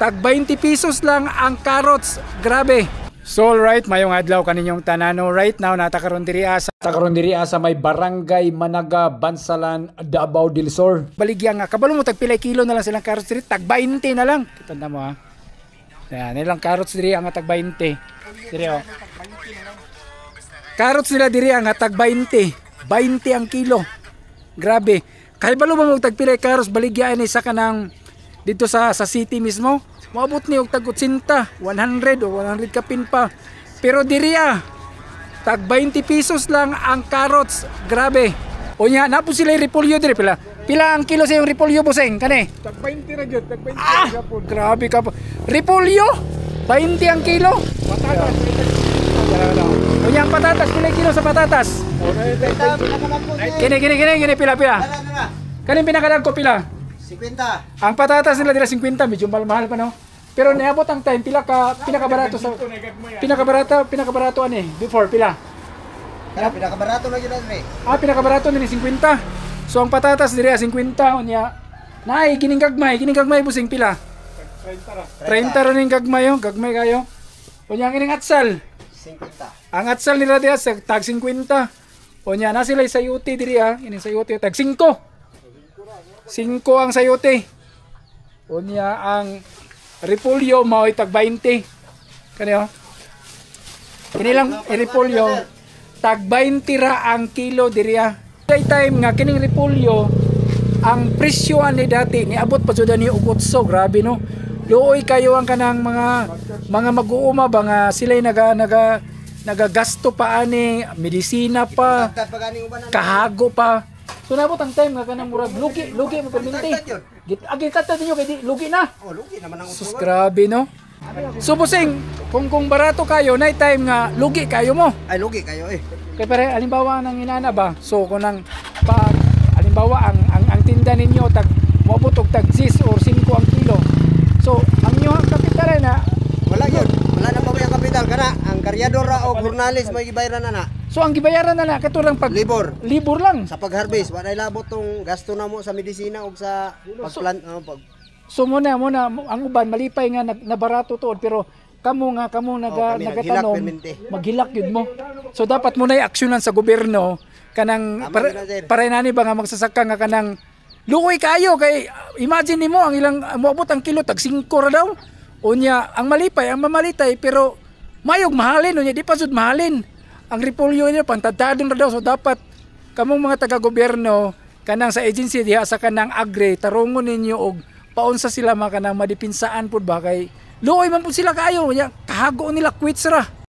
Tag 20 pesos lang ang carrots. Grabe. So alright, mayong adlaw kaninyong tanano. Right now natakaron diri sa may Barangay Managa, Bansalan, Davao del Sur. Baligya nga kabalo mo tag pilay kilo na lang silang carrots diri, tag 20 na lang. Kita mo ha. Yan, ilang carrots diri ang tag 20. Diri oh. Carrots nila diri ang tag 20. 20 ang kilo. Grabe. Kay balo mo tag pilay carrots baligya ini sa kanang dito sa city mismo. Maabot ni og tag 80, 100 o 100 kapin pa. Pero diri tag 20 pesos lang ang carrots. Grabe. O nya napo sila repolyo diri pila. Pila ang kilo sa yung repolyo boseng kani? Tag 20 ra gyud, tag 20 Japon. Grabe ka po. Repolyo 20 ang kilo. Patatas. O nya ang patatas pila kilo sa patatas? Kini pila. Kani pinakadagko pila? 50. Ang patatas nila dila 50, medyo mahal pa no. Pero niabot ang time pila ka pinakabarato sa pinakabarato ani before pila. Kaya pinakabarato na gyud ani. Pinakabarato ni 50. So ang patatas diri 50 unya. Nay kining gagmay busing pila. 30 ra ning gagmay gagmay kayo. Unya kining atsal 50. Ang atsal nila diha sa tag 50. Unya na sila sayote diri ini sayote tag 5. 5 ang sayote. Unya ang repolyo mao tag 20. Kani Kini lang repolyo tag 20 ra ang kilo diri Day time nga kining repolyo ang presyo ani dati niabot pa jud ni og 8. Grabe no. Luoy kayo ang kanang mga mag-uuma ba nga sila nagagasto pa ani medisina pa kahago pa. So nabot ang time nga kanang murag lugi mo perminti. Agi kata ninyo kay di lugi na. Oh, lugi naman ang sus grabe no. So busing kung barato kayo night time nga lugi kayo mo. Ay lugi kayo Kay pare halimbawa nang inana ba. So kunang pag halimbawa ang tinda ninyo tag moabot og tag 6 or 5 ang kilo. So ang inyo ang kapital na wala gyud. Wala na pa may kapital kana ang karyador ra og journalist may gibayaran na. So ang gibayaran na katulong pag libor lang sa pag-harvest wala labot tong gasto na mo sa medisina ug sa pagplant pag So muna ang uban malipay nga nabarato tuod pero kamo nagatanom maghilak yun mo. So dapat mo na i-aksyonan sa gobyerno kanang para nani ba nga magsasaka nga kanang luoy kayo kay imagine nimo ang ilang moabot ang kilo tag 5 ra daw. Unya ang malipay ang mamalitay pero mayog mahalin unya di pa jud mahalin. Ang repolyo niya pantadadon ra daw so dapat kamong mga taga-gobyerno kanang sa agency diha sa kanang agri tarungon ninyo og paunsa sila kanang madipinsaan pud ba kay luoy man pud sila kayo nya kahago nila quits ra.